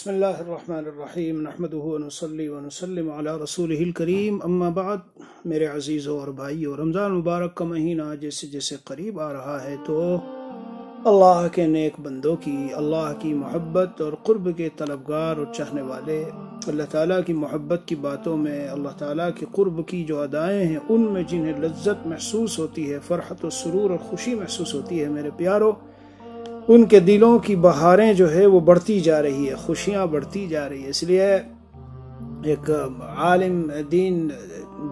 بسم اللہ الرحمن الرحیم نحمدہ ونصلی ونسلم علی رسولہ الکریم اما بعد میرے عزیزوں اور بھائیوں، رمضان مبارک کا مہینہ جیسے جیسے قریب آ رہا ہے تو اللہ کے نیک بندوں کی، اللہ کی محبت اور قرب کے طلبگار اور چاہنے والے، اللہ تعالیٰ کی محبت کی باتوں میں، اللہ تعالیٰ کی قرب کی جو ادائیں ہیں ان میں جنہیں لذت محسوس ہوتی ہے، فرحت و سرور اور خوشی محسوس ہوتی ہے، میرے پیاروں ان کے دلوں کی بہاریں جو ہے وہ بڑھتی جا رہی ہے، خوشیاں بڑھتی جا رہی ہے۔ اس لیے ایک عالم دین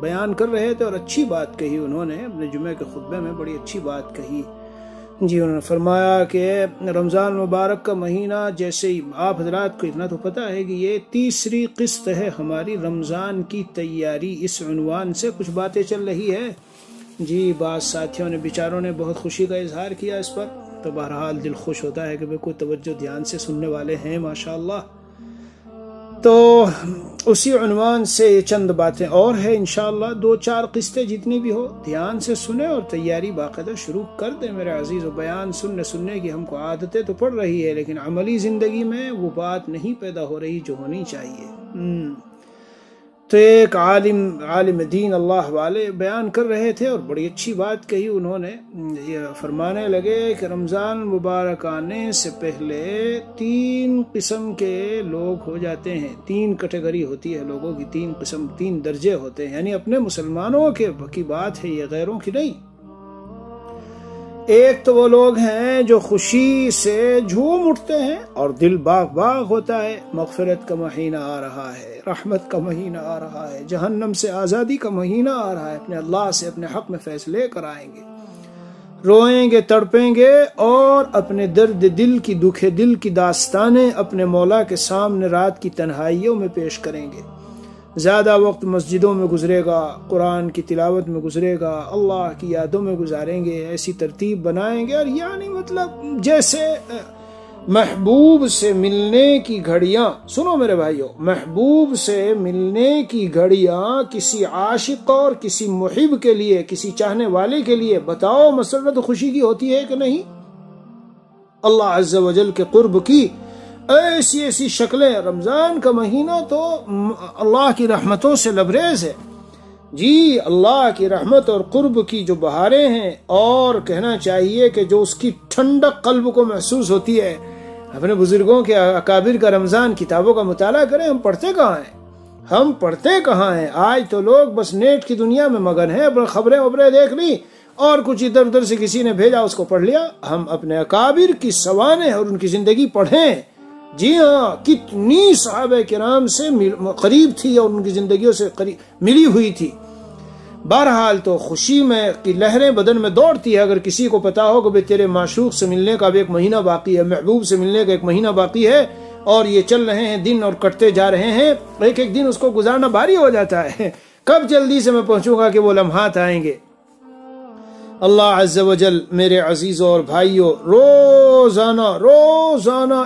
بیان کر رہے تھے اور اچھی بات کہی انہوں نے اپنے جمعہ کے خطبے میں، بڑی اچھی بات کہی جی۔ انہوں نے فرمایا کہ رمضان مبارک کا مہینہ، جیسے ہی آپ حضرات کو اتنا تو پتہ ہے کہ یہ تیسری قسط ہے ہماری رمضان کی تیاری، اس عنوان سے کچھ باتیں چل رہی ہے جی۔ بعض ساتھیوں نے بیچاروں نے بہت خوشی کا اظہار کیا اس پر، تو بہرحال دل خوش ہوتا ہے کہ کوئی توجہ دھیان سے سننے والے ہیں ماشاءاللہ۔ تو اسی عنوان سے چند باتیں اور ہیں، انشاءاللہ دو چار قسطیں جتنی بھی ہو دھیان سے سنیں اور تیاری باقاعدہ شروع کر دیں میرے عزیز و بیان سننے کی ہم کو عادتیں تو پڑ رہی ہے، لیکن عملی زندگی میں وہ بات نہیں پیدا ہو رہی جو ہونی چاہیے۔ تو ایک عالم دین اللہ والے بیان کر رہے تھے اور بڑی اچھی بات کہی انہوں نے، یہ فرمانے لگے کہ رمضان مبارک آنے سے پہلے تین قسم کے لوگ ہو جاتے ہیں، تین کیٹیگری ہوتی ہے لوگوں کی، تین قسم، تین درجے ہوتے ہیں، یعنی اپنے مسلمانوں کی بات ہے یہ، غیروں کی نہیں۔ ایک تو وہ لوگ ہیں جو خوشی سے جھوم اٹھتے ہیں اور دل باغ باغ ہوتا ہے، مغفرت کا مہینہ آ رہا ہے، رحمت کا مہینہ آ رہا ہے، جہنم سے آزادی کا مہینہ آ رہا ہے، اپنے اللہ سے اپنے حق میں فیصلے کر آئیں گے، روئیں گے، تڑپیں گے اور اپنے درد دل کی، دکھ دل کی داستانیں اپنے مولا کے سامنے رات کی تنہائیوں میں پیش کریں گے۔ زیادہ وقت مسجدوں میں گزرے گا، قرآن کی تلاوت میں گزرے گا، اللہ کی یادوں میں گزاریں گے، ایسی ترتیب بنائیں گے، اور یعنی مطلب جیسے محبوب سے ملنے کی گھڑیاں، سنو میرے بھائیو، محبوب سے ملنے کی گھڑیاں کسی عاشق اور کسی محب کے لیے، کسی چاہنے والے کے لیے بتاؤ مسرت خوشی کی ہوتی ہے کہ نہیں؟ اللہ عز و جل کے قرب کی ایسی ایسی شکلیں، رمضان کا مہینہ تو اللہ کی رحمتوں سے لبریز ہے جی، اللہ کی رحمت اور قرب کی جو بہاریں ہیں، اور کہنا چاہیے کہ جو اس کی ٹھنڈک قلب کو محسوس ہوتی ہے۔ اپنے بزرگوں کے اکابر کا رمضان کتابوں کا مطالعہ کریں، ہم پڑھتے کہاں ہیں؟ آج تو لوگ بس نیٹ کی دنیا میں مگن ہیں، اپنے خبریں دیکھ لی اور کچھ ادھر ادھر سے کسی نے بھیجا اس کو پڑھ لیا۔ ہم اپنے اکابر کی سوانح اور ان کی زندگی پڑھیں جی ہاں، کتنی صحابہ کرام سے قریب تھی اور ان کی زندگیوں سے ملی ہوئی تھی۔ بہرحال تو خوشی میں کی لہریں بدن میں دوڑتی ہے، اگر کسی کو پتا ہو کہ تیرے معشوق سے ملنے کا اب ایک مہینہ باقی ہے، محبوب سے ملنے کا ایک مہینہ باقی ہے، اور یہ چل رہے ہیں دن اور کٹتے جا رہے ہیں، ایک ایک دن اس کو گزارنا بھاری ہو جاتا ہے، کب جلدی سے میں پہنچوں گا کہ وہ لمحات آئیں گے۔ اللہ عز و جل میرے عزیزوں اور بھائیوں، روزانہ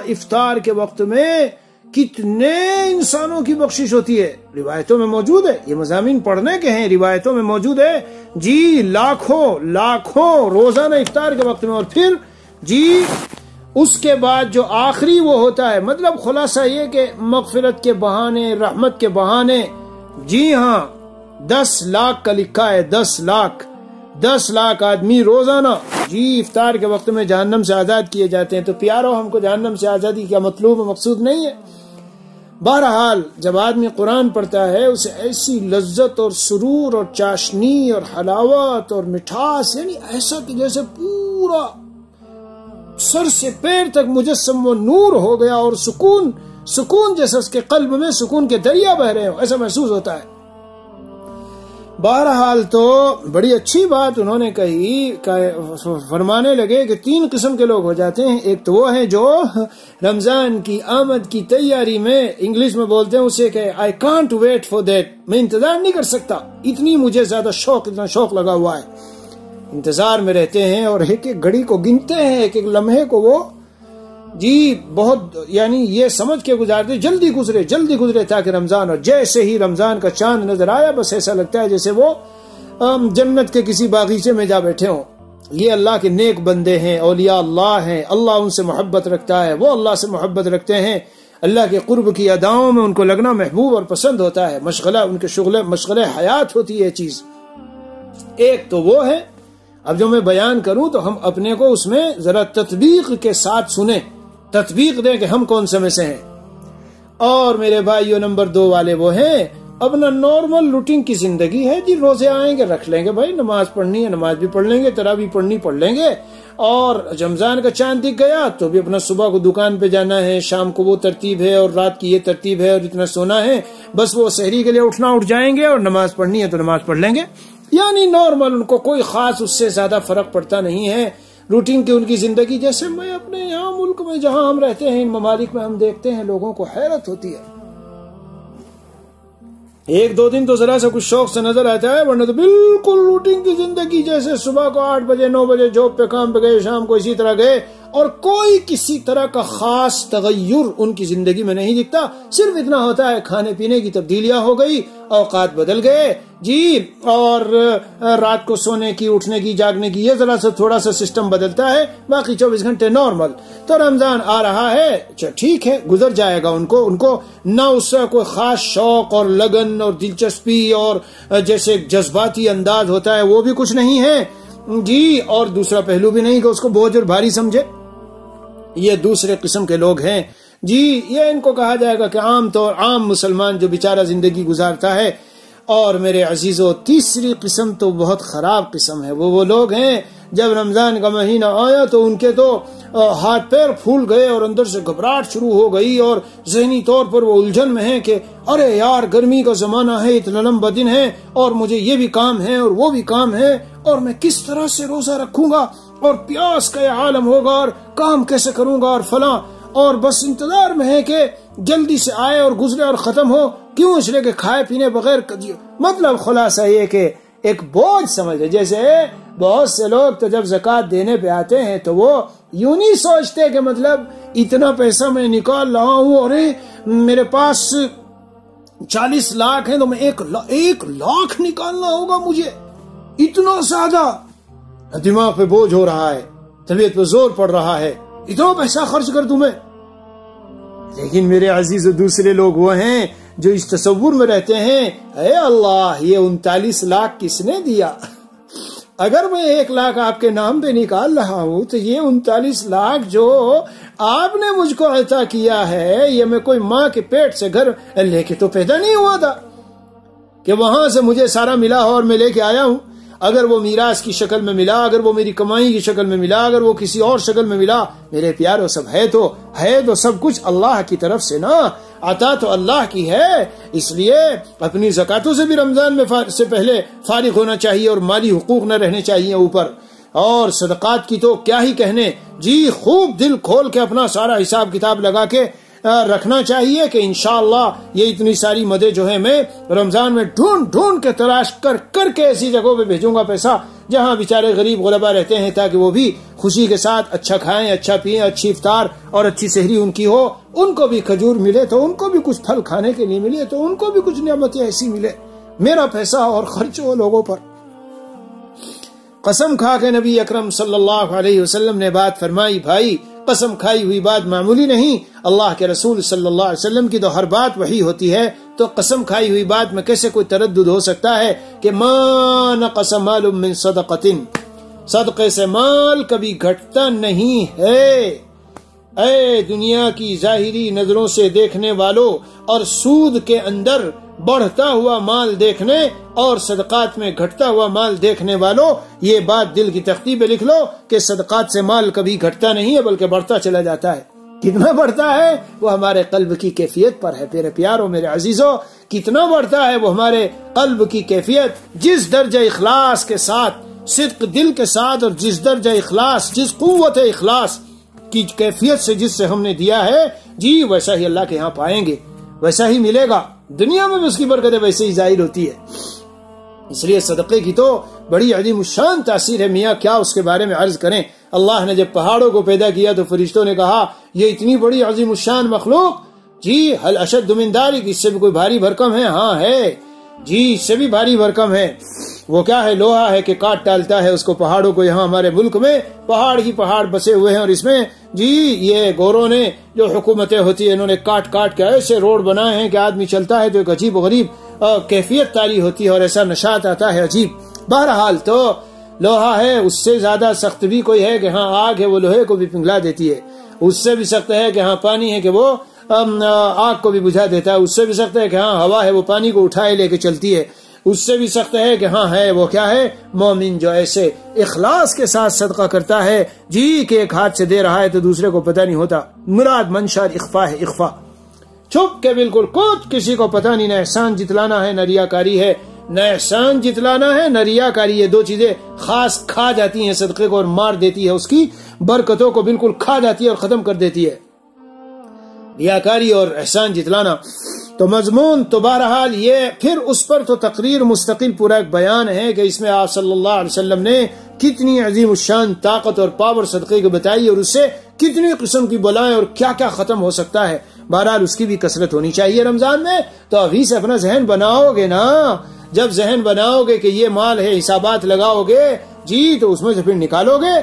افطار کے وقت میں کتنے انسانوں کی بخشش ہوتی ہے، روایتوں میں موجود ہے، یہ مضامین پڑھنے کے ہیں، روایتوں میں موجود ہے جی، لاکھوں روزانہ افطار کے وقت میں، اور پھر جی اس کے بعد جو آخری وہ ہوتا ہے، مطلب خلاصہ یہ کہ مغفرت کے بہانے، رحمت کے بہانے، جی ہاں 10 لاکھ کا لکھا ہے، 10 لاکھ آدمی روزانہ جی افطار کے وقت میں جہنم سے آزاد کیے جاتے ہیں۔ تو پیارو، ہم کو جہنم سے آزادی کیا مطلوب و مقصود نہیں ہے؟ بہرحال جب آدمی قرآن پڑھتا ہے اسے ایسی لذت اور سرور اور چاشنی اور حلاوت اور مٹھاس، یعنی ایسا کہ جیسے پورا سر سے پیر تک مجسم و نور ہو گیا، اور سکون جیسے اس کے قلب میں سکون کے دریا بہ رہے ہو، ایسا محسوس ہوتا ہے۔ بہرحال تو بڑی اچھی بات انہوں نے کہی، فرمانے لگے کہ 3 قسم کے لوگ ہو جاتے ہیں۔ ایک تو وہ ہیں جو رمضان کی آمد کی تیاری میں، انگلش میں بولتے ہیں اسے کہ I can't wait for that، میں انتظار نہیں کر سکتا، اتنا شوق لگا ہوا ہے، انتظار میں رہتے ہیں اور ایک ایک گھڑی کو گنتے ہیں، ایک ایک لمحے کو وہ جی بہت یعنی یہ سمجھ کے گزارتے جلدی گزرے تاکہ رمضان، اور جیسے ہی رمضان کا چاند نظر آیا بس ایسا لگتا ہے جیسے وہ جنت کے کسی باغیچے میں جا بیٹھے ہوں۔ یہ اللہ کے نیک بندے ہیں، اولیاء اللہ ہیں، اللہ ان سے محبت رکھتا ہے، وہ اللہ سے محبت رکھتے ہیں۔ اللہ کے قرب کی اداؤں میں ان کو لگنا محبوب اور پسند ہوتا ہے، مشغلہ ان کے مشغلہ حیات ہوتی ہے چیز۔ ایک تو وہ ہے، اب جو میں بیان کروں تو ہم اپنے کو اس میں ذرا تطبیق کے ساتھ سنیں، تطبیق دیں کہ ہم کون سے میں سے ہیں۔ اور میرے بھائیو نمبر 2 والے وہ ہیں اپنا نارمل روٹین کی زندگی ہے جی، روزے آئیں گے رکھ لیں گے بھائی، نماز پڑھنی ہے نماز بھی پڑھ لیں گے، تراویح پڑھنی پڑھ لیں گے، اور رمضان کا چاند دکھ گیا تو بھی اپنا صبح کو دکان پہ جانا ہے، شام کو وہ ترتیب ہے اور رات کی یہ ترتیب ہے اور اتنا سونا ہے، بس وہ سحری کے لیے اٹھ جائیں گے اور نماز پڑھنی ہے تو نماز پڑھ لیں گے، یعنی نارمل، ان کو کوئی خاص اس سے زیادہ فرق پڑتا نہیں ہے روٹین کی ان کی زندگی۔ جیسے میں اپنے یہاں ملک میں جہاں ہم رہتے ہیں ان ممالک میں ہم دیکھتے ہیں لوگوں کو حیرت ہوتی ہے، 1-2 دن تو ذرا سا کچھ شوق سے نظر آتا ہے، ورنہ تو بالکل روٹین کی زندگی، جیسے صبح کو 8 بجے 9 بجے جاب پہ کام پہ گئے، شام کو اسی طرح گئے، اور کوئی کسی طرح کا خاص تغیر ان کی زندگی میں نہیں دکھتا۔ صرف اتنا ہوتا ہے کھانے پینے کی تبدیلیاں ہو گئی، اوقات بدل گئے جی، اور رات کو سونے کی اٹھنے کی جاگنے کی یہ ذرا سا تھوڑا سا سسٹم بدلتا ہے، باقی 24 گھنٹے نارمل۔ تو رمضان آ رہا ہے، ٹھیک ہے گزر جائے گا، ان کو نہ اس سے کوئی خاص شوق اور لگن اور دلچسپی اور جیسے جذباتی انداز ہوتا ہے وہ بھی کچھ نہیں ہے جی، اور دوسرا پہلو بھی نہیں کہ اس کو بوجھ اور بھاری سمجھے۔ یہ دوسرے قسم کے لوگ ہیں جی، یہ ان کو کہا جائے گا کہ عام مسلمان جو بیچارہ زندگی گزارتا ہے۔ اور میرے عزیزو تیسری قسم تو بہت خراب قسم ہے، وہ لوگ ہیں جب رمضان کا مہینہ آیا تو ان کے تو ہاتھ پیر پھول گئے اور اندر سے گھبراہٹ شروع ہو گئی، اور ذہنی طور پر وہ الجھن میں ہیں کہ ارے یار گرمی کا زمانہ ہے، اتنا لمبا دن ہے اور مجھے یہ بھی کام ہے اور وہ بھی کام ہے، اور میں کس طرح سے روزہ رکھوں گا، اور پیاس کا یہ عالم ہوگا، اور کام کیسے کروں گا، اور فلاں، اور بس انتظار میں ہے کہ جلدی سے آئے اور گزرے اور ختم ہو، کیوں؟ اس لیے کہ کھائے پینے بغیر مطلب خلاصہ یہ کہ ایک بوجھ سمجھے۔ جیسے بہت سے لوگ تو جب زکوٰۃ دینے پہ آتے ہیں تو وہ یوں نہیں سوچتے کہ مطلب اتنا پیسہ میں نکال رہا ہوں، اور میرے پاس 40 لاکھ ہیں تو میں 1 لاکھ نکالنا ہوگا مجھے، اتنا زیادہ دماغ پہ بوجھ ہو رہا ہے، طبیعت پہ زور پڑ رہا ہے، اتنا پیسہ خرچ کر دوں میں۔ لیکن میرے عزیز دوسرے لوگ وہ ہیں جو اس تصور میں رہتے ہیں، اے اللہ یہ 39 لاکھ کس نے دیا؟ اگر میں 1 لاکھ آپ کے نام پہ نکال رہا ہوں تو یہ 39 لاکھ جو آپ نے مجھ کو عطا کیا ہے، یہ میں کوئی ماں کے پیٹ سے گھر لے کے تو پیدا نہیں ہوا تھا کہ وہاں سے مجھے سارا ملا ہو اور میں لے کے آیا ہوں۔ اگر وہ میراث کی شکل میں ملا، اگر وہ میری کمائی کی شکل میں ملا، اگر وہ کسی اور شکل میں ملا، میرے پیارو سب ہے تو سب کچھ اللہ کی طرف سے نا، عطا تو اللہ کی ہے۔ اس لیے اپنی زکاتوں سے بھی رمضان میں سے پہلے فارغ ہونا چاہیے، اور مالی حقوق نہ رہنے چاہیے اوپر، اور صدقات کی تو کیا ہی کہنے جی، خوب دل کھول کے اپنا سارا حساب کتاب لگا کے رکھنا چاہیے کہ انشاءاللہ یہ اتنی ساری مدیں جو ہے میں رمضان میں ڈھونڈ کے تلاش کر کے ایسی جگہوں پہ بھیجوں گا پیسہ جہاں بیچارے غریب غربا رہتے ہیں، تاکہ وہ بھی خوشی کے ساتھ اچھا کھائیں، اچھا پیئیں، اچھی افطار اور اچھی سحری ان کی ہو، ان کو بھی کھجور ملے تو ان کو بھی کچھ پھل کھانے کے لیے ملے تو ان کو بھی کچھ نعمتیں ایسی ملے، میرا پیسہ اور خرچ ہو لوگوں پر۔ قسم کھا کے نبی اکرم صلی اللہ علیہ وسلم نے بات فرمائی، بھائی قسم کھائی ہوئی بات معمولی نہیں، اللہ کے رسول صلی اللہ علیہ وسلم کی تو ہر بات وحی ہوتی ہے، تو قسم کھائی ہوئی بات میں کیسے کوئی تردد ہو سکتا ہے کہ ما نقص مال من صدقۃ، صدقے سے مال کبھی گھٹتا نہیں ہے۔ اے دنیا کی ظاہری نظروں سے دیکھنے والوں اور سود کے اندر بڑھتا ہوا مال دیکھنے اور صدقات میں گھٹتا ہوا مال دیکھنے والوں، یہ بات دل کی تختی پہ لکھ لو کہ صدقات سے مال کبھی گھٹتا نہیں ہے بلکہ بڑھتا چلا جاتا ہے۔ کتنا بڑھتا ہے وہ ہمارے قلب کی کیفیت پر ہے میرے پیاروں، میرے عزیزوں، کتنا بڑھتا ہے وہ ہمارے قلب کی کیفیت، جس درجہ اخلاص کے ساتھ، صدق دل کے ساتھ، اور جس درجہ اخلاص، جس قوت اخلاص کی کیفیت سے جس سے ہم نے دیا ہے جی، ویسا ہی اللہ کے ہاں پائیں گے، ویسا ہی ملے گا، دنیا میں بھی اس کی برکتیں ویسے ہی ظاہر ہوتی ہے۔ اس لیے صدقے کی تو بڑی عظیم الشان تاثیر ہے، میاں کیا اس کے بارے میں عرض کریں۔ اللہ نے جب پہاڑوں کو پیدا کیا تو فرشتوں نے کہا یہ اتنی بڑی عظیم الشان مخلوق، جی حل اشد من ذلک، اس سے بھی کوئی بھاری بھرکم ہے؟ ہاں ہے جی، اس سے بھی بھاری بھرکم ہے۔ وہ کیا ہے؟ لوہا ہے کہ کاٹ ڈالتا ہے اس کو پہاڑوں کو. یہاں ہمارے ملک میں پہاڑ ہی پہاڑ بسے ہوئے ہیں اور اس میں جی یہ گوروں نے جو حکومتیں ہوتی ہیں انہوں نے کاٹ کاٹ کے ایسے روڈ بنائے ہیں کہ آدمی چلتا ہے تو ایک عجیب و غریب کیفیت تاری ہوتی ہے اور ایسا نشاط آتا ہے عجیب. بہرحال تو لوہا ہے، اس سے زیادہ سخت بھی کوئی ہے کہ ہاں آگ ہے وہ لوہے کو بھی پنگلا دیتی ہے. اس سے بھی سخت ہے کہ ہاں پانی ہے کہ وہ آگ کو بھی بجھا دیتا ہے. اس سے بھی سخت ہے کہ ہاں ہوا ہے وہ پانی کو اٹھائے لے کے چلتی ہے. اس سے بھی سخت ہے کہ ہاں ہے وہ کیا ہے؟ مومن جو ایسے اخلاص کے ساتھ صدقہ کرتا ہے جی کہ ایک ہاتھ سے دے رہا ہے تو دوسرے کو پتہ نہیں ہوتا. مراد منشا اخفا ہے، اخفا چھپ کے بالکل کچھ کسی کو پتہ نہیں. نہ احسان جتلانا ہے نہ ریاکاری ہے. نہ احسان جتلانا ہے نہ ریاکاری. یہ دو چیزیں خاص کھا جاتی ہیں صدقے کو اور مار دیتی ہے، اس کی برکتوں کو بالکل کھا جاتی ہے اور ختم کر دیتی ہے، ریاکاری اور احسان جتلانا. تو مضمون تو بہرحال یہ پھر اس پر تو تقریر مستقل پورا ایک بیان ہے کہ اس میں آپ صلی اللہ علیہ وسلم نے کتنی عظیم الشان طاقت اور پاور صدقے کی بتائی اور اس سے کتنی قسم کی بلائیں اور کیا کیا ختم ہو سکتا ہے. بہرحال اس کی بھی کثرت ہونی چاہیے رمضان میں. تو ابھی سے اپنا ذہن بناؤ گے نا، جب ذہن بناؤ گے کہ یہ مال ہے، حسابات لگاؤ گے جی تو اس میں سے پھر نکالو گے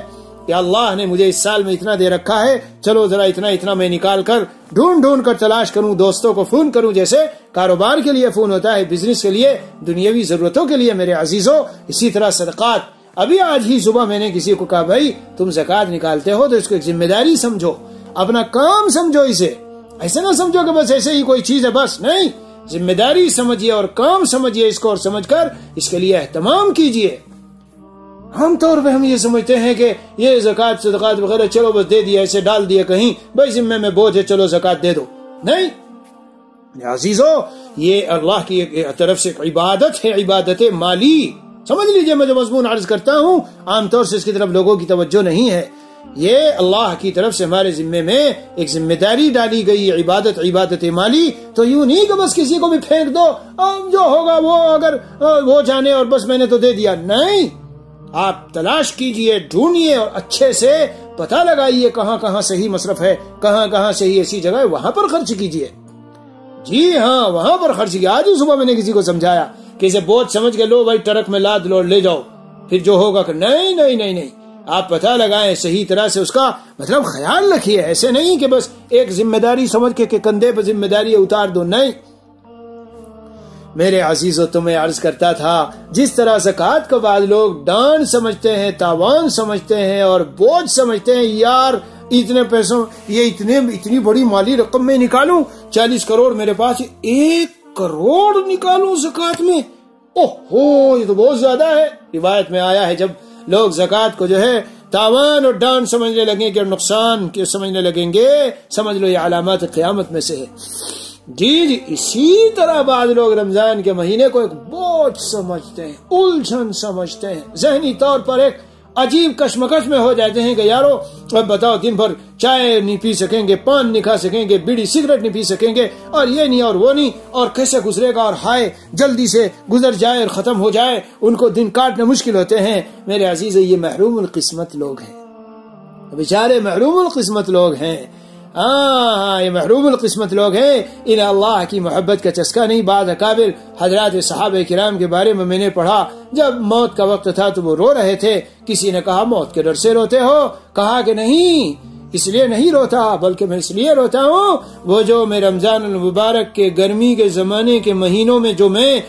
کہ اللہ نے مجھے اس سال میں اتنا دے رکھا ہے، چلو ذرا اتنا میں نکال کر ڈھونڈ کر تلاش کروں، دوستوں کو فون کروں، جیسے کاروبار کے لیے فون ہوتا ہے، بزنس کے لیے، دنیاوی ضرورتوں کے لیے. میرے عزیزوں اسی طرح صدقات. ابھی آج ہی صبح میں نے کسی کو کہا بھائی تم زکوٰۃ نکالتے ہو تو اس کو ایک ذمہ داری سمجھو، اپنا کام سمجھو. اسے ایسے نہ سمجھو کہ بس ایسے ہی کوئی چیز ہے، بس نہیں، ذمہ داری سمجھیے اور کام سمجھیے اس کو، اور سمجھ کر اس کے لیے اہتمام کیجیے. عام طور پہ ہم یہ سمجھتے ہیں کہ یہ زکوٰۃ صدقات وغیرہ چلو بس دے دیا، ایسے ڈال دیا کہیں، بھائی ذمے میں بوجھ ہے چلو زکوٰۃ دے دو. نہیں عزیزو، یہ اللہ کی طرف سے عبادت ہے، عبادت مالی. سمجھ لیجئے میں جو مضمون عرض کرتا ہوں عام طور سے اس کی طرف لوگوں کی توجہ نہیں ہے. یہ اللہ کی طرف سے ہمارے ذمے میں ایک ذمہ داری ڈالی گئی، عبادت مالی. تو یوں نہیں کہ بس کسی کو بھی پھینک دو، جو ہوگا وہ اگر وہ جانے اور بس میں نے تو دے دیا. نہیں، آپ تلاش کیجئے، ڈھونڈیے اور اچھے سے پتہ لگائیے کہاں کہاں صحیح مصرف ہے، کہاں کہاں صحیح ایسی جگہ ہے، وہاں پر خرچ کیجئے. جی ہاں وہاں پر خرچ کیجئے. آج ہی صبح میں نے کسی کو سمجھایا کہ اسے بوجھ سمجھ کے لو بھائی ٹرک میں لاد لو لے جاؤ، پھر جو ہوگا کہ نہیں آپ پتہ لگائیں صحیح طرح سے، اس کا مطلب خیال رکھیے. ایسے نہیں کہ بس ایک ذمہ داری سمجھ کے کہ کندھے پہ ذمہ داری اتار دو. نہیں میرے عزیزو، تمہیں عرض کرتا تھا جس طرح زکوٰۃ کو بعض لوگ ڈانٹ سمجھتے ہیں، تاوان سمجھتے ہیں اور بوجھ سمجھتے ہیں، یار اتنے پیسوں یہ اتنی بڑی مالی رقم میں نکالوں، 40 کروڑ میرے پاس، 1 کروڑ نکالوں زکوٰۃ میں، اوہ یہ تو بہت زیادہ ہے. روایت میں آیا ہے جب لوگ زکوٰۃ کو جو ہے تاوان اور ڈانٹ سمجھنے لگیں گے اور نقصان کے سمجھنے لگیں گے، سمجھ لو یہ علامات قیامت میں سے ہے. جی اسی طرح بعض لوگ رمضان کے مہینے کو ایک بوجھ سمجھتے ہیں، الجھن سمجھتے ہیں، ذہنی طور پر ایک عجیب کشمکش میں ہو جاتے ہیں کہ یارو اب بتاؤ دن بھر چائے نہیں پی سکیں گے، پان نہیں کھا سکیں گے، بیڑی سگریٹ نہیں پی سکیں گے، اور یہ نہیں اور وہ نہیں، اور کیسے گزرے گا، اور ہائے جلدی سے گزر جائے اور ختم ہو جائے، ان کو دن کاٹنے مشکل ہوتے ہیں. میرے عزیز یہ محروم القسمت لوگ ہیں، بیچارے محروم القسمت لوگ ہیں. ہاں یہ محروم القسمت لوگ ہیں، انہیں اللہ کی محبت کا چسکا نہیں. بعض اکابر حضرات صحابہ کرام کے بارے میں نے پڑھا، جب موت کا وقت تھا تو وہ رو رہے تھے. کسی نے کہا موت کے ڈر سے روتے ہو؟ کہا کہ نہیں اس لیے نہیں روتا، بلکہ میں اس لیے روتا ہوں وہ جو میں رمضان المبارک کے گرمی کے زمانے کے مہینوں میں جو میں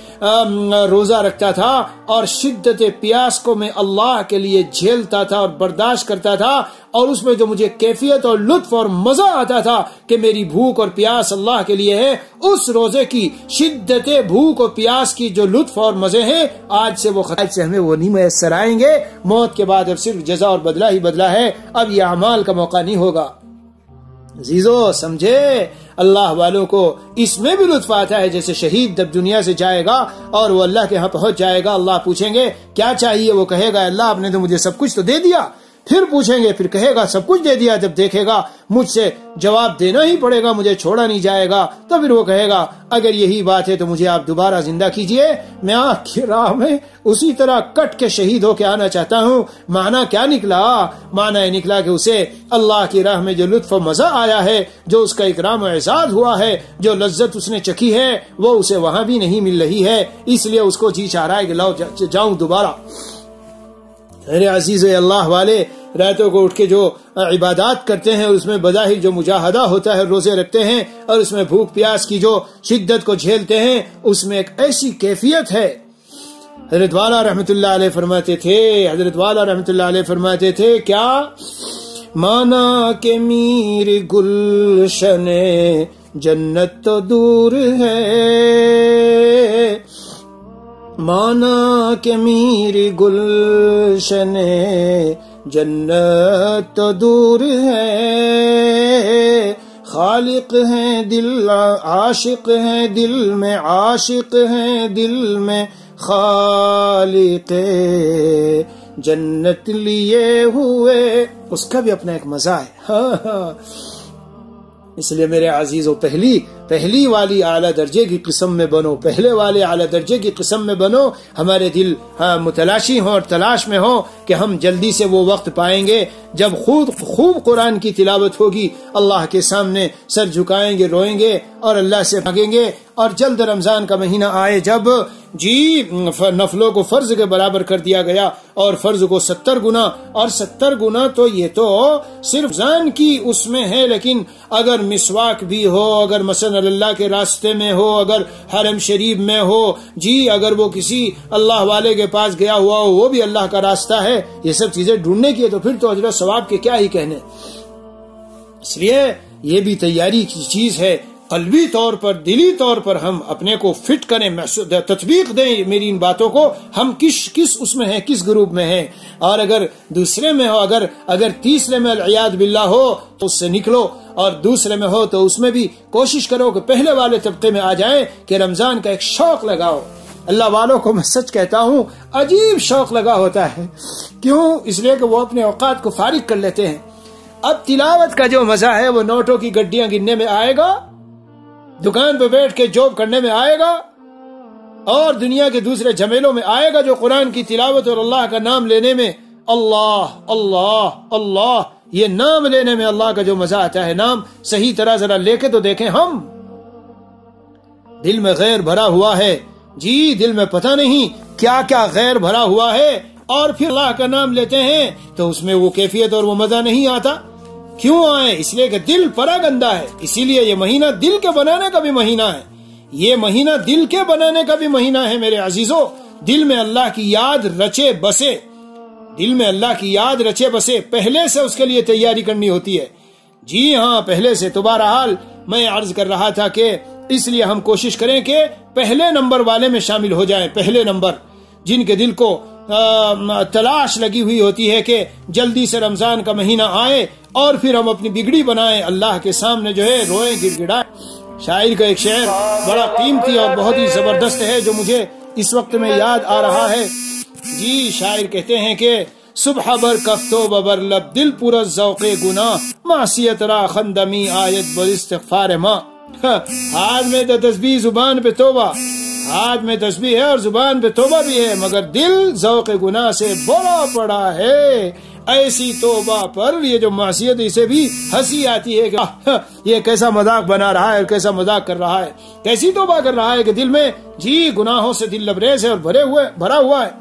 روزہ رکھتا تھا اور شدت پیاس کو میں اللہ کے لیے جھیلتا تھا اور برداشت کرتا تھا، اور اس میں جو مجھے کیفیت اور لطف اور مزہ آتا تھا کہ میری بھوک اور پیاس اللہ کے لیے ہے، اس روزے کی شدت بھوک اور پیاس کی جو لطف اور مزے ہیں آج سے وہ خطائب سے ہمیں وہ نہیں میسر آئیں گے. موت کے بعد اب صرف جزا اور بدلہ ہی بدلہ ہے، اب یہ اعمال کا موقع نہیں ہوگا. عزیزو سمجھے، اللہ والوں کو اس میں بھی لطف آتا ہے. جیسے شہید جب دنیا سے جائے گا اور وہ اللہ کے ہاں پہنچ جائے گا، اللہ پوچھیں گے کیا چاہیے، وہ کہے گا اللہ آپ نے تو مجھے سب کچھ تو دے دیا، پھر پوچھیں گے، پھر کہے گا سب کچھ دے دیا، جب دیکھے گا مجھ سے جواب دینا ہی پڑے گا، مجھے چھوڑا نہیں جائے گا، تو پھر وہ کہے گا اگر یہی بات ہے تو مجھے آپ دوبارہ زندہ کیجئے، میں آپ کی راہ میں اسی طرح کٹ کے شہید ہو کے آنا چاہتا ہوں۔ معنی کیا نکلا؟ معنی یہ نکلا کہ اسے اللہ کی راہ میں جو لطف و مزہ آیا ہے، جو اس کا اکرام و اعزاز ہوا ہے، جو لذت اس نے چکھی ہے، وہ اسے وہاں بھی نہیں مل رہی ہے، اس لیے اس کو جی چاہ رہا ہے کہ لاؤ جاؤں دوبارہ۔ میرے عزیز اللہ والے، راتوں کو اٹھ کے جو عبادات کرتے ہیں، اس میں بظاہر جو مجاہدہ ہوتا ہے، روزے رکھتے ہیں اور اس میں بھوک پیاس کی جو شدت کو جھیلتے ہیں، اس میں ایک ایسی کیفیت ہے۔ حضرت والا رحمت اللہ علیہ فرماتے تھے کیا؟ مانا کہ میر گلشن جنت تو دور ہے، مانا کہ میر گلشن جنت تو دور ہے، خالق ہیں دل عاشق ہیں، دل میں عاشق ہیں، دل میں خالق جنت لیے ہوئے، اس کا بھی اپنا ایک مزہ ہے۔ اس لیے میرے عزیزو، پہلی والی اعلیٰ درجے کی قسم میں بنو، پہلے والے اعلیٰ درجے کی قسم میں بنو، ہمارے دل متلاشی ہوں اور تلاش میں ہوں کہ ہم جلدی سے وہ وقت پائیں گے جب خوب قرآن کی تلاوت ہوگی، اللہ کے سامنے سر جھکائیں گے، روئیں گے اور اللہ سے مانگیں گے، اور جلد رمضان کا مہینہ آئے جب نفلوں کو فرض کے برابر کر دیا گیا اور فرض کو 70 گنا، اور 70 گنا تو یہ تو صرف رمضان کی اس میں ہے، لیکن اگر مسواک بھی ہو، اگر مثلا اللہ کے راستے میں ہو، اگر حرم شریف میں ہو، اگر وہ کسی اللہ والے کے پاس گیا ہوا ہو، وہ بھی اللہ کا راستہ ہے، یہ سب چیزیں ڈھونڈنے کی ہے، تو پھر تو اجر و ثواب کے کیا ہی کہنے۔ اس لیے یہ بھی تیاری کی چیز ہے، قلبی طور پر، دلی طور پر ہم اپنے کو فٹ کریں، تطبیق دیں میری ان باتوں کو، ہم کس اس میں ہیں، کس گروپ میں ہیں، اور اگر دوسرے میں ہو، اگر تیسرے میں العیاذ باللہ ہو تو اس سے نکلو، اور دوسرے میں ہو تو اس میں بھی کوشش کرو کہ پہلے والے طبقے میں آ جائیں، کہ رمضان کا ایک شوق لگاؤ۔ اللہ والوں کو میں سچ کہتا ہوں عجیب شوق لگا ہوتا ہے، کیوں؟ اس لیے کہ وہ اپنے اوقات کو فارغ کر لیتے ہیں۔ اب تلاوت کا جو مزہ ہے وہ نوٹوں کی گڈیاں گننے میں آئے گا، دکان پہ بیٹھ کے جاب کرنے میں آئے گا، اور دنیا کے دوسرے جھمیلوں میں آئے گا، جو قرآن کی تلاوت اور اللہ کا نام لینے میں، اللہ اللہ اللہ، یہ نام لینے میں اللہ کا جو مزہ آتا ہے۔ نام صحیح طرح ذرا لے کے تو دیکھیں، ہم دل میں غیر بھرا ہوا ہے، دل میں پتہ نہیں کیا کیا غیر بھرا ہوا ہے، اور پھر اللہ کا نام لیتے ہیں تو اس میں وہ کیفیت اور وہ مزہ نہیں آتا۔ کیوں آئے؟ اس لیے کہ دل پرا گندا ہے۔ اسی لیے یہ مہینہ دل کے بنانے کا بھی مہینہ ہے، یہ مہینہ دل کے بنانے کا بھی مہینہ ہے میرے عزیزو۔ دل میں اللہ کی یاد رچے بسے، دل میں اللہ کی یاد رچے بسے، پہلے سے اس کے لیے تیاری کرنی ہوتی ہے۔ جی ہاں، پہلے سے۔ تو بہرحال میں عرض کر رہا تھا کہ اس لیے ہم کوشش کریں کہ پہلے نمبر والے میں شامل ہو جائیں، پہلے نمبر، جن کے دل کو تلاش لگی ہوئی ہوتی ہے کہ جلدی سے رمضان کا مہینہ آئے اور پھر ہم اپنی بگڑی بنائیں، اللہ کے سامنے جو ہے روئیں، گڑ گڑائیں۔ شاعر کا ایک شعر بڑا قیمتی اور بہت ہی زبردست ہے، جو مجھے اس وقت میں یاد آ رہا ہے۔ شاعر کہتے ہیں کہ صبح بر کفتو ببر لب، دل پورا ذوق گناہ، معصیت را خندمی آیت بر استغفار ماں۔ ہاتھ میں تو تسبیح، زبان پہ توبہ، ہاتھ میں تسبیح ہے اور زبان پہ توبہ بھی ہے، مگر دل ذوق گناہ سے بھرا پڑا ہے۔ ایسی توبہ پر یہ جو معصیت، اسے بھی ہنسی آتی ہے کہ یہ کیسا مذاق بنا رہا ہے اور کیسا مذاق کر رہا ہے، کیسی توبہ کر رہا ہے کہ دل میں گناہوں سے دل لبریز ہے اور بھرا ہوا ہے۔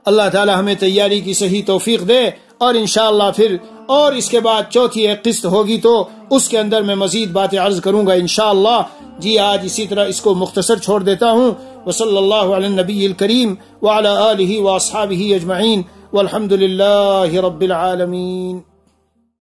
اللہ تعالی ہمیں تیاری کی صحیح توفیق دے، اور انشاءاللہ پھر اور اس کے بعد چوتھی ایک قسط ہوگی تو اس کے اندر میں مزید باتیں عرض کروں گا انشاءاللہ۔ آج اسی طرح اس کو مختصر چھوڑ دیتا ہوں۔ وصلی اللہ علی النبی الکریم وعلی آلہ واصحابہ اجمعین، والحمد للہ رب العالمین۔